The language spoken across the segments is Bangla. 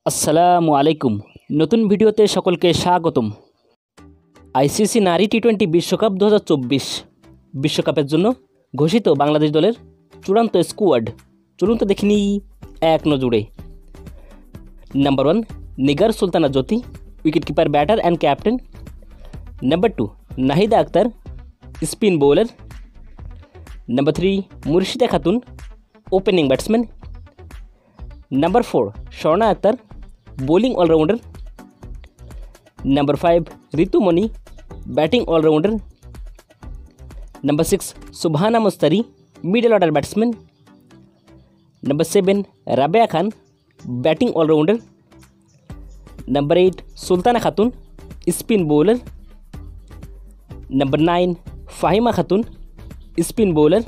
আসসালামু আলাইকুম। নতুন ভিডিওতে সকলকে স্বাগতম। আইসিসি নারী টি-20 বিশ্বকাপ 2024 বিশ্বকাপের জন্য ঘোষিত বাংলাদেশ দলের চূড়ান্ত স্কোয়াড। চলুন তো দেখে নিই এক নজরে। Number 1 Nigar Sultana Jyoti, wicket keeper, batter and captain. Number 2 Nahida Akter, spin bowler. Number 3 Murshida Khatun, opening batsman. Number 4 Swarna Akter, bowling allrounder. Number 5 Ritumoni, batting allrounder. Number 6 Subhana Mostary, middle order batsman. Number 7 Rabeya Khan, batting allrounder. Number 8 Sultana Khatun, spin bowler. Number 9 Fahima Khatun, spin bowler.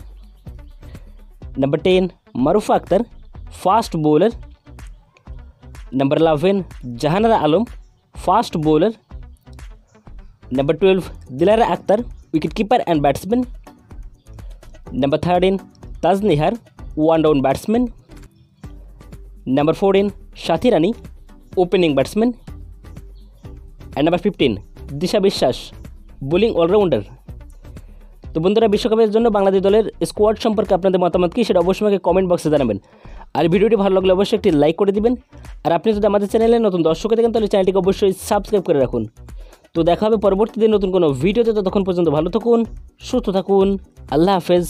Number 10 Marufa Akter, fast bowler. Number 11 Jahanara Alam, fast bowler. Number 12 Dilara Akter, wicket keeper and batsman. Number 13 Tajnihar, one down batsman. Number 14 Sathi Rani, opening batsman. And number 15 Disha Biswas, bowling allrounder. তো বন্ধুরা, বিশ্বকাপের জন্য বাংলাদেশ দলের স্কোয়াড সম্পর্কে আপনাদের মতামত কী সেটা অবশ্যই আমাকে কমেন্ট বক্সে জানাবেন। আর ভিডিওটি ভালো লাগলে অবশ্যই একটি লাইক করে দিবেন। আর আপনি যদি আমাদের চ্যানেলে নতুন দর্শক থাকেন তাহলে চ্যানেলটিকে অবশ্যই সাবস্ক্রাইব করে রাখুন। তো দেখা হবে পরবর্তীতে নতুন কোনো ভিডিওতে। ততক্ষণ পর্যন্ত ভালো থাকুন, সুস্থ থাকুন। আল্লাহ হাফেজ।